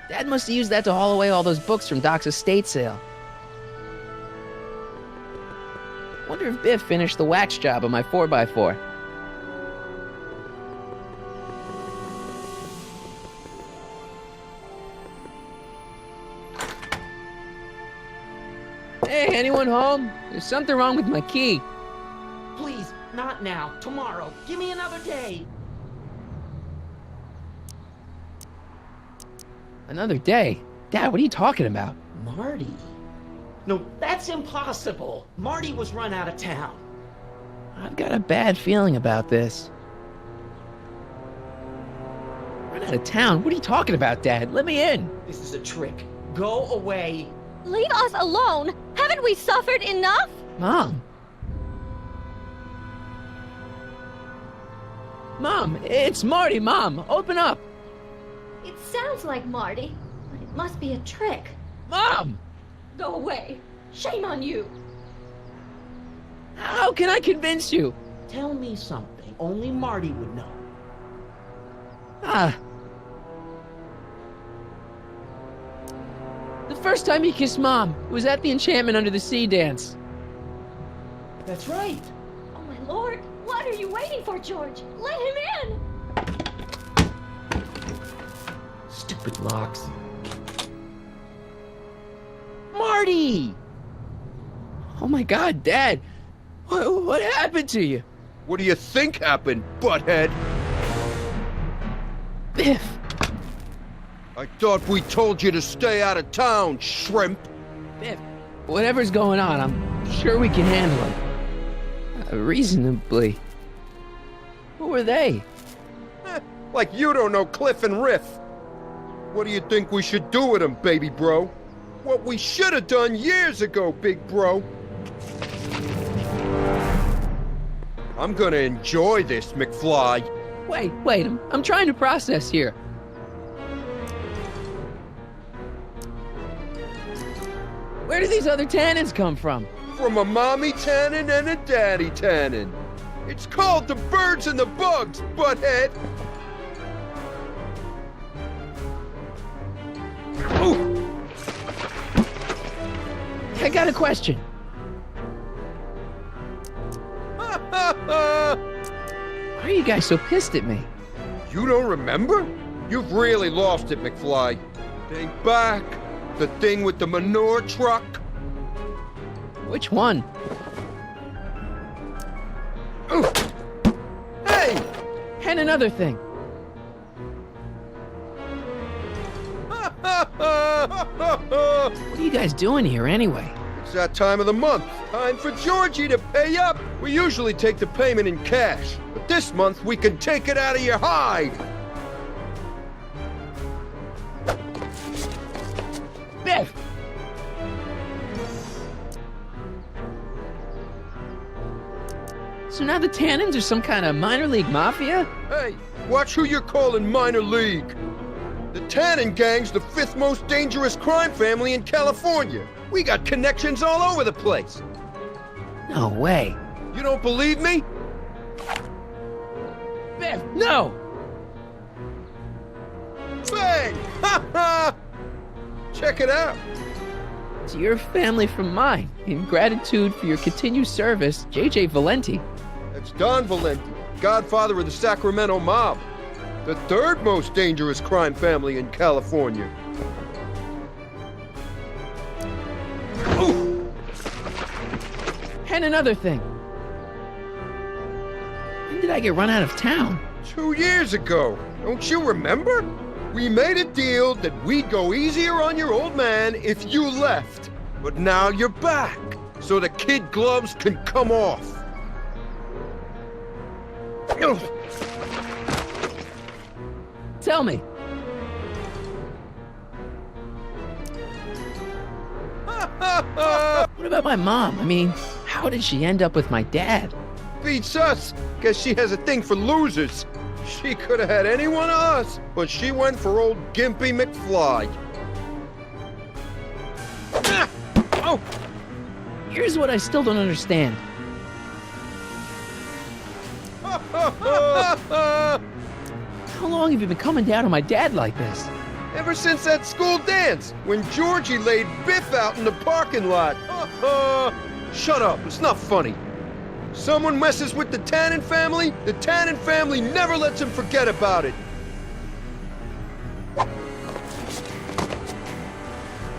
Dad must have used that to haul away all those books from Doc's estate sale. Wonder if Biff finished the wax job on my 4x4. Hey, anyone home? There's something wrong with my key. Please, not now. Tomorrow. Give me another day. Another day? Dad, what are you talking about? Marty? No, that's impossible. Marty was run out of town. I've got a bad feeling about this. Run out of town? What are you talking about, Dad? Let me in. This is a trick. Go away. Leave us alone! Haven't we suffered enough? Mom. Mom, it's Marty, Mom. Open up. It sounds like Marty, but it must be a trick. Mom! Go away. Shame on you. How can I convince you? Tell me something only Marty would know. The first time he kissed Mom was at the Enchantment Under the Sea dance. That's right. Oh my lord, what are you waiting for, George? Let him in! Stupid locks. Marty! Oh my God, Dad. What happened to you? What do you think happened, butthead? Biff. I thought we told you to stay out of town, shrimp. Biff, whatever's going on, I'm sure we can handle it. Reasonably. Who were they? Like you don't know Cliff and Riff. What do you think we should do with them, baby bro? What we should have done years ago, big bro. I'm gonna enjoy this, McFly. Wait, I'm trying to process here. Where do these other tannins come from? From a mommy tannin and a daddy tannin. It's called the birds and the bugs, butthead. Ooh. I got a question. Why are you guys so pissed at me? You don't remember? You've really lost it, McFly. Think back. The thing with the manure truck. Which one? Ooh. Hey! And another thing. What are you guys doing here anyway? It's that time of the month. Time for Georgie to pay up. We usually take the payment in cash, but this month we can take it out of your hide. Biff! So now the Tannins are some kind of minor league mafia? Hey, watch who you're calling minor league. The Tannin Gang's the 5th most dangerous crime family in California. We got connections all over the place. No way. You don't believe me? Biff, no! Bang! Ha ha! Check it out. To your family from mine, in gratitude for your continued service, J.J. Valenti. That's Don Valenti, godfather of the Sacramento mob. The 3rd most dangerous crime family in California. Ooh. And another thing. When did I get run out of town? 2 years ago. Don't you remember? We made a deal that we'd go easier on your old man if you left. But now you're back, so the kid gloves can come off. Tell me. What about my mom? I mean, how did she end up with my dad? Beats us, because she has a thing for losers. She could have had any one of us, but she went for old Gimpy McFly. Ah! Oh! Here's what I still don't understand. How long have you been coming down on my dad like this? Ever since that school dance, when Georgie laid Biff out in the parking lot. Shut up, it's not funny. Someone messes with the Tannen family never lets him forget about it.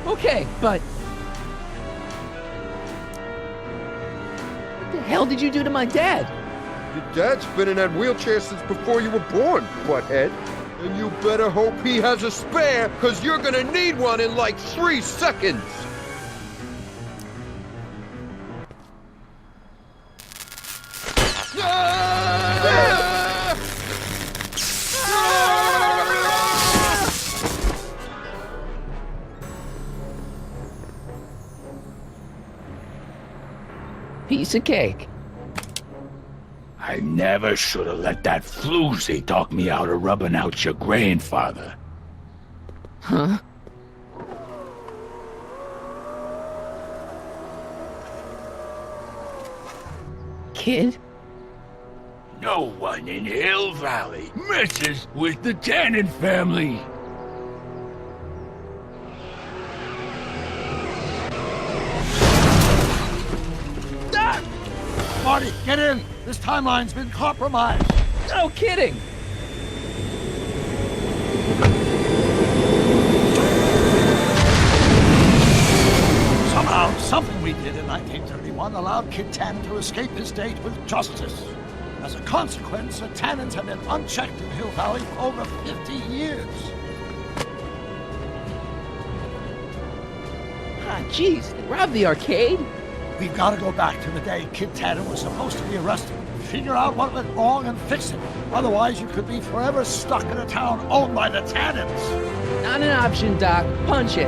Okay, but... what the hell did you do to my dad? Your dad's been in that wheelchair since before you were born, butthead. And you better hope he has a spare, because you're gonna need one in like 3 seconds. Piece of cake. I never should have let that floozy talk me out of rubbing out your grandfather. Huh? Kid? No one in Hill Valley messes with the Tannen family. Marty, get in! This timeline's been compromised. No kidding! Somehow, something we did in 1931 allowed Kid Tannen to escape his date with justice. As a consequence, the Tannens have been unchecked in Hill Valley for over 50 years. Ah, jeez, they robbed the arcade? We've got to go back to the day Kid Tannen was supposed to be arrested. Figure out what went wrong and fix it. Otherwise, you could be forever stuck in a town owned by the Tannens. Not an option, Doc. Punch it.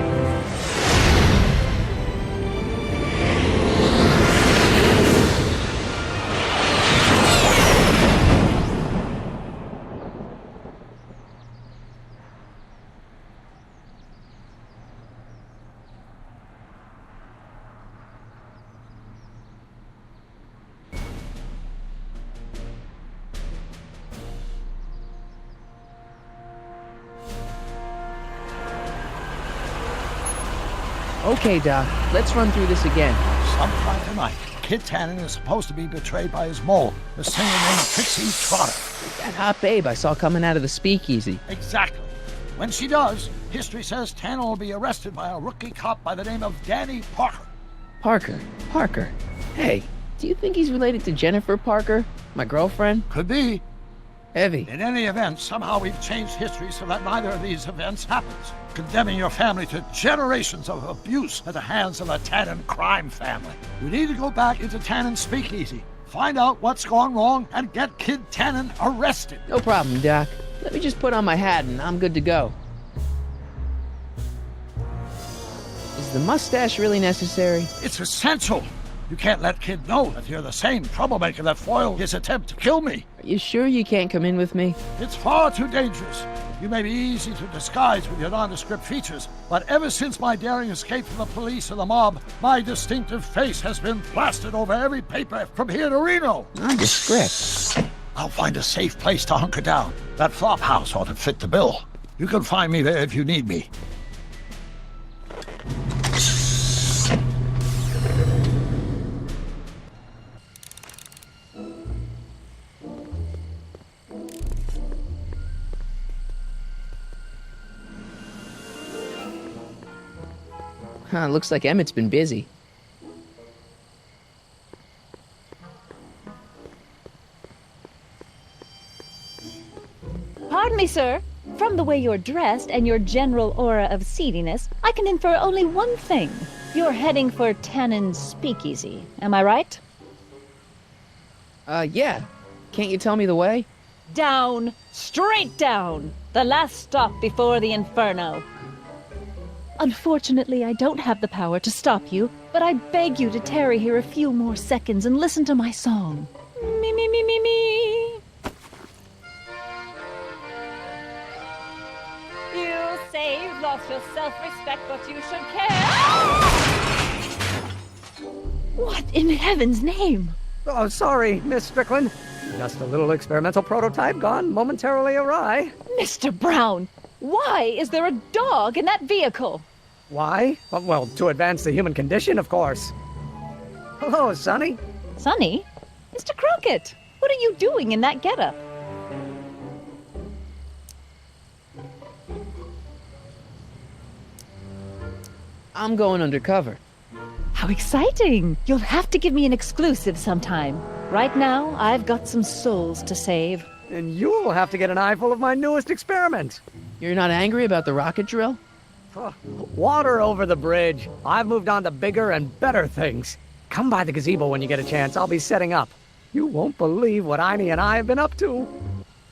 Okay, Doc, let's run through this again. Sometime tonight, Kid Tannen is supposed to be betrayed by his mole, the singer named Trixie Trotter. That hot babe I saw coming out of the speakeasy. Exactly. When she does, history says Tannen will be arrested by a rookie cop by the name of Danny Parker. Parker. Hey, do you think he's related to Jennifer Parker, my girlfriend? Could be. Heavy. In any event, somehow we've changed history so that neither of these events happens, condemning your family to generations of abuse at the hands of the Tannen crime family. We need to go back into Tannen's speakeasy, find out what's gone wrong, and get Kid Tannen arrested. No problem, Doc. Let me just put on my hat and I'm good to go. Is the mustache really necessary? It's essential. You can't let Kid know that you're the same troublemaker that foiled his attempt to kill me. Are you sure you can't come in with me? It's far too dangerous. You may be easy to disguise with your nondescript features, but ever since my daring escape from the police and the mob, my distinctive face has been plastered over every paper from here to Reno. Nondescript. I'll find a safe place to hunker down. That flop house ought to fit the bill. You can find me there if you need me. Huh, looks like Emmett's been busy. Pardon me, sir. From the way you're dressed and your general aura of seediness, I can infer only one thing. You're heading for Tannen's speakeasy. Am I right? Yeah. Can't you tell me the way? Down. Straight down. The last stop before the inferno. Unfortunately, I don't have the power to stop you, but I beg you to tarry here a few more seconds and listen to my song. Me, me, me, me, me. You say you've lost your self-respect, but you should care. What in heaven's name? Oh, sorry, Miss Strickland. Just a little experimental prototype gone momentarily awry. Mr. Brown, Why is there a dog in that vehicle? Why? Well, to advance the human condition, of course. Hello, Sonny. Sonny? Mr. Crockett, what are you doing in that getup? I'm going undercover. How exciting! You'll have to give me an exclusive sometime. Right now, I've got some souls to save. And you'll have to get an eyeful of my newest experiment. You're not angry about the rocket drill? Water over the bridge. I've moved on to bigger and better things. Come by the gazebo when you get a chance. I'll be setting up. You won't believe what Einie and I have been up to.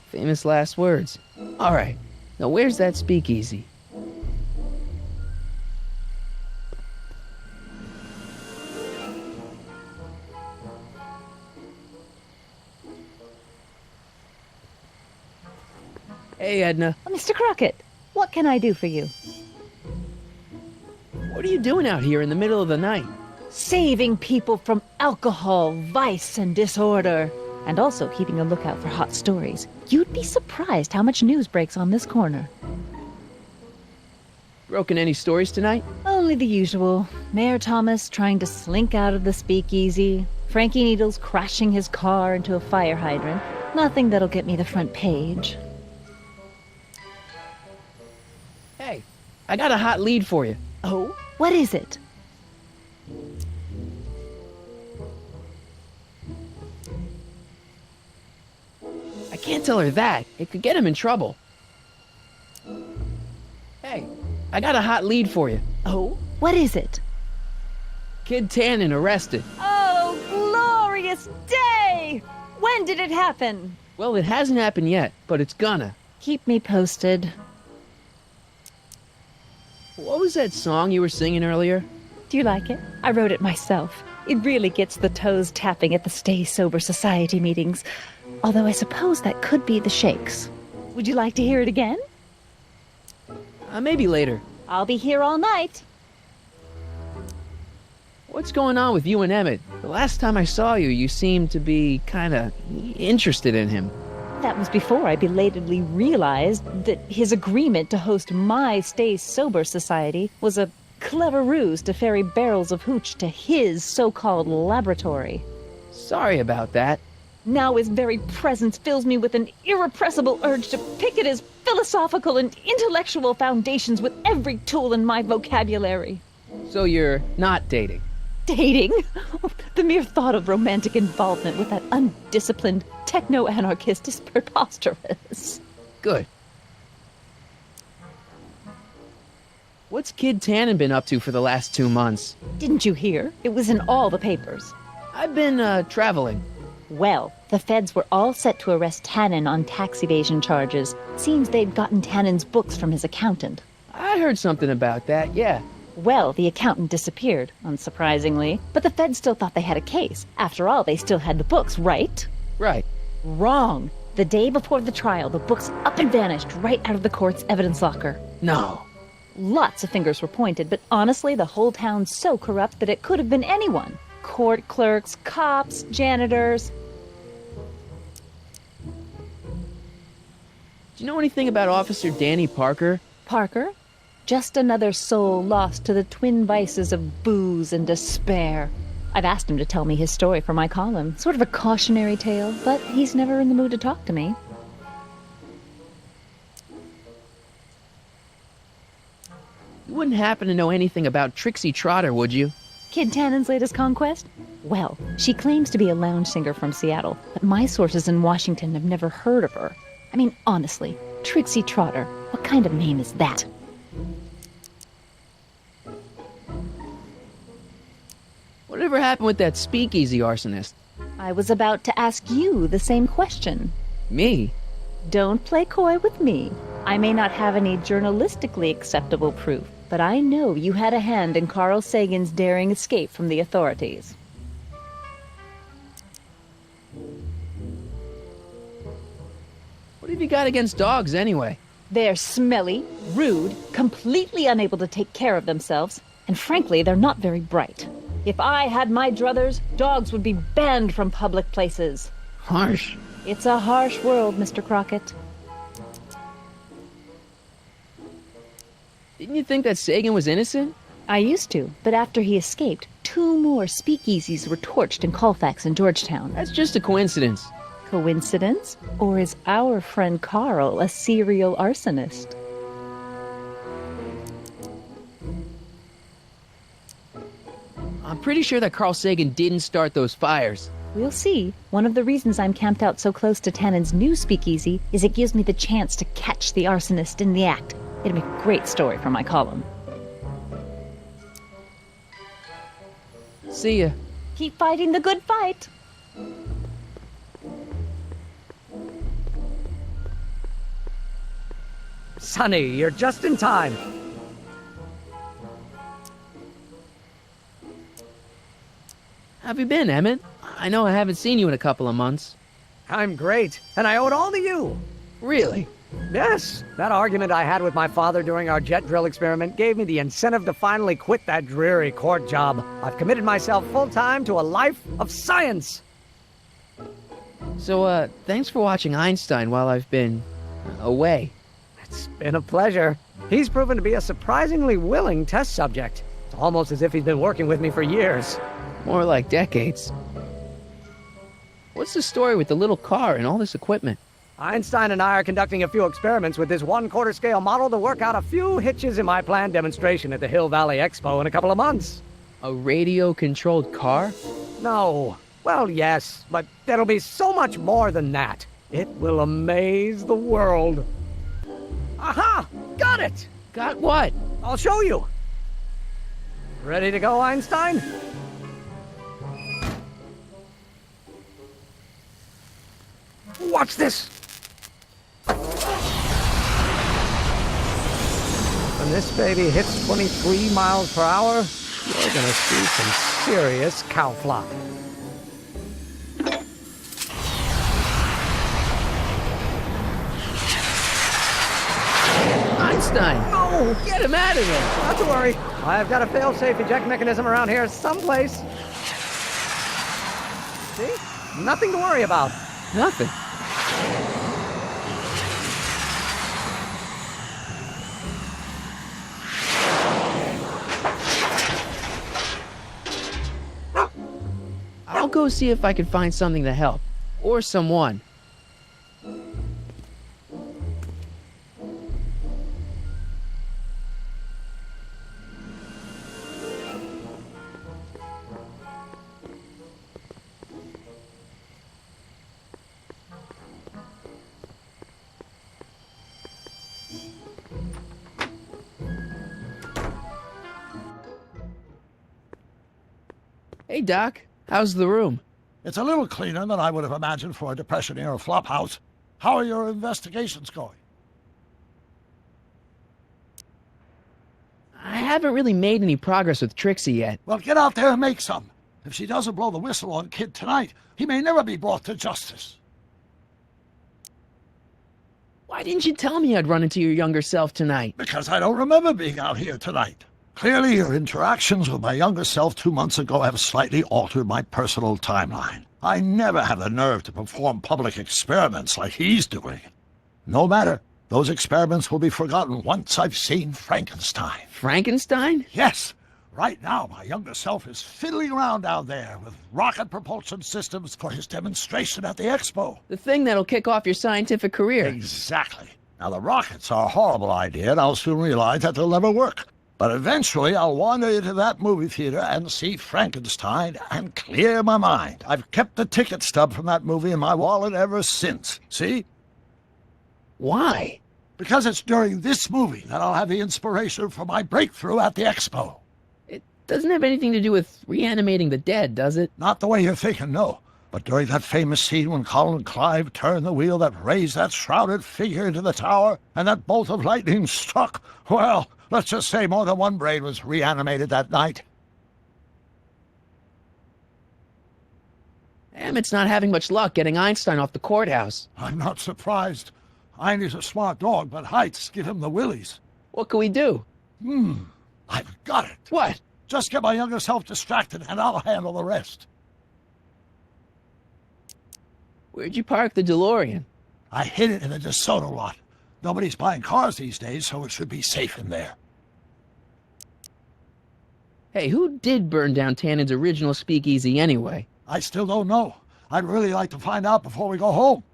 Famous last words. All right, now where's that speakeasy? Hey, Edna. Mr. Crockett, what can I do for you? What are you doing out here in the middle of the night? Saving people from alcohol, vice, and disorder. And also keeping a lookout for hot stories. You'd be surprised how much news breaks on this corner. Broken any stories tonight? Only the usual. Mayor Thomas trying to slink out of the speakeasy. Frankie Needles crashing his car into a fire hydrant. Nothing that'll get me the front page. Hey, I got a hot lead for you. Oh? What is it? I can't tell her that. It could get him in trouble. Hey, I got a hot lead for you. Oh? What is it? Kid Tannen arrested. Oh, glorious day! When did it happen? Well, it hasn't happened yet, but it's gonna. Keep me posted. What was that song you were singing earlier? Do you like it? I wrote it myself. It really gets the toes tapping at the Stay Sober Society meetings. Although I suppose that could be the Shakes. Would you like to hear it again? Maybe later. I'll be here all night. What's going on with you and Emmett? The last time I saw you, you seemed to be kinda interested in him. That was before I belatedly realized that his agreement to host my Stay Sober Society was a clever ruse to ferry barrels of hooch to his so-called laboratory. Sorry about that. Now his very presence fills me with an irrepressible urge to pick at his philosophical and intellectual foundations with every tool in my vocabulary. So you're not dating? Dating? The mere thought of romantic involvement with that undisciplined techno-anarchist is preposterous. Good. What's Kid Tannen been up to for the last 2 months? Didn't you hear? It was in all the papers. I've been, traveling. Well, the feds were all set to arrest Tannen on tax evasion charges. Seems they'd gotten Tannen's books from his accountant. I heard something about that, yeah. Well, the accountant disappeared, unsurprisingly. But the feds still thought they had a case. After all, they still had the books, right? Right. Wrong. The day before the trial, the books up and vanished right out of the court's evidence locker. No. Lots of fingers were pointed, but honestly, the whole town's so corrupt that it could have been anyone. Court clerks, cops, janitors. Do you know anything about Officer Danny Parker? Parker? Just another soul lost to the twin vices of booze and despair. I've asked him to tell me his story for my column. Sort of a cautionary tale, but he's never in the mood to talk to me. You wouldn't happen to know anything about Trixie Trotter, would you? Kid Tannen's latest conquest? Well, she claims to be a lounge singer from Seattle, but my sources in Washington have never heard of her. I mean, honestly, Trixie Trotter, what kind of name is that? Whatever happened with that speakeasy arsonist? I was about to ask you the same question. Me? Don't play coy with me. I may not have any journalistically acceptable proof, but I know you had a hand in Carl Sagan's daring escape from the authorities. What have you got against dogs, anyway? They're smelly, rude, completely unable to take care of themselves, and frankly, they're not very bright. If I had my druthers, dogs would be banned from public places. Harsh. It's a harsh world, Mr. Crockett. Didn't you think that Sagan was innocent? I used to, but after he escaped, 2 more speakeasies were torched in Colfax and Georgetown. That's just a coincidence. Coincidence? Or is our friend Carl a serial arsonist? I'm pretty sure that Carl Sagan didn't start those fires. We'll see. One of the reasons I'm camped out so close to Tannen's new speakeasy is it gives me the chance to catch the arsonist in the act. It'll make a great story for my column. See ya. Keep fighting the good fight. Sonny, you're just in time. How have you been, Emmett? I know I haven't seen you in a couple of months. I'm great, and I owe it all to you. Really? Yes, that argument I had with my father during our jet drill experiment gave me the incentive to finally quit that dreary court job. I've committed myself full-time to a life of science. So, thanks for watching Einstein while I've been away. It's been a pleasure. He's proven to be a surprisingly willing test subject. It's almost as if he's been working with me for years. More like decades. What's the story with the little car and all this equipment? Einstein and I are conducting a few experiments with this 1/4 scale model to work out a few hitches in my planned demonstration at the Hill Valley Expo in a couple of months. A radio-controlled car? No. Well, yes, but there'll be so much more than that. It will amaze the world. Aha! Got it! Got what? I'll show you. Ready to go, Einstein? Watch this! When this baby hits 23 miles per hour, you're gonna see some serious cow flop. Einstein! No! Get him out of there! Not to worry. I've got a fail-safe eject mechanism around here someplace. See? Nothing to worry about. Nothing. I'll go see if I can find something to help. Or someone. Hey, Doc. How's the room? It's a little cleaner than I would have imagined for a Depression-era flophouse. How are your investigations going? I haven't really made any progress with Trixie yet. Well, get out there and make some. If she doesn't blow the whistle on Kid tonight, he may never be brought to justice. Why didn't you tell me I'd run into your younger self tonight? Because I don't remember being out here tonight. Clearly, your interactions with my younger self 2 months ago have slightly altered my personal timeline. I never have the nerve to perform public experiments like he's doing. No matter. Those experiments will be forgotten once I've seen Frankenstein. Frankenstein? Yes. Right now, my younger self is fiddling around down there with rocket propulsion systems for his demonstration at the expo. The thing that'll kick off your scientific career. Exactly. Now, the rockets are a horrible idea, and I'll soon realize that they'll never work. But eventually, I'll wander into that movie theater and see Frankenstein and clear my mind. I've kept the ticket stub from that movie in my wallet ever since. See? Why? Because it's during this movie that I'll have the inspiration for my breakthrough at the expo. It doesn't have anything to do with reanimating the dead, does it? Not the way you're thinking, no. But during that famous scene when Colin and Clive turned the wheel that raised that shrouded figure into the tower, and that bolt of lightning struck, well, let's just say more than one brain was reanimated that night. Emmett's not having much luck getting Einstein off the courthouse. I'm not surprised. Einstein's a smart dog, but heights give him the willies. What can we do? I've got it. What? Just get my younger self distracted, and I'll handle the rest. Where'd you park the DeLorean? I hid it in a DeSoto lot. Nobody's buying cars these days, so it should be safe in there. Hey, who did burn down Tannen's original speakeasy anyway? I still don't know. I'd really like to find out before we go home.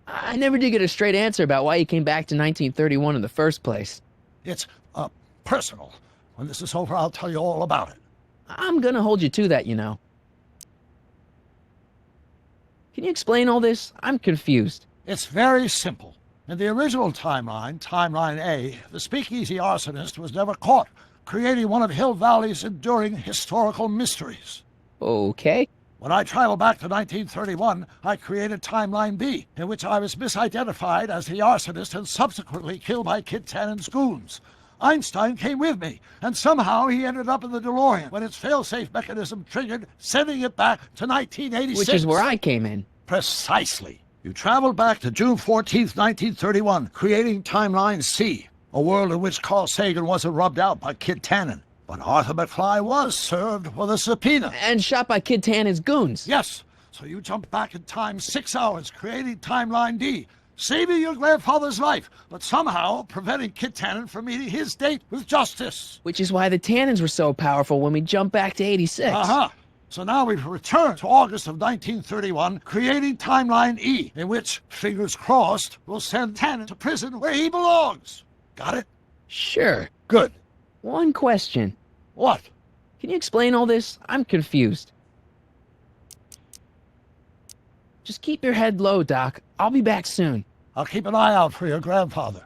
I never did get a straight answer about why you came back to 1931 in the first place. It's, personal. When this is over, I'll tell you all about it. I'm gonna hold you to that, you know. Can you explain all this? I'm confused. It's very simple. In the original timeline, Timeline A, the speakeasy arsonist was never caught, creating one of Hill Valley's enduring historical mysteries. Okay. When I traveled back to 1931, I created Timeline B, in which I was misidentified as the arsonist and subsequently killed by Kid Tannen's goons. Einstein came with me, and somehow he ended up in the DeLorean when its fail-safe mechanism triggered, sending it back to 1986. Which is where I came in. Precisely. You traveled back to June 14th, 1931, creating Timeline C, a world in which Carl Sagan wasn't rubbed out by Kid Tannen. But Arthur McFly was served with a subpoena. And shot by Kid Tannen's goons. Yes, so you jumped back in time 6 hours, creating Timeline D, saving your grandfather's life, but somehow preventing Kid Tannen from meeting his date with justice. Which is why the Tannens were so powerful when we jumped back to 86. Uh-huh. So now we've returned to August of 1931, creating Timeline E, in which, fingers crossed, we'll send Tannen to prison where he belongs. Got it? Sure. Good. One question. What? Can you explain all this? I'm confused. Just keep your head low, Doc. I'll be back soon. I'll keep an eye out for your grandfather.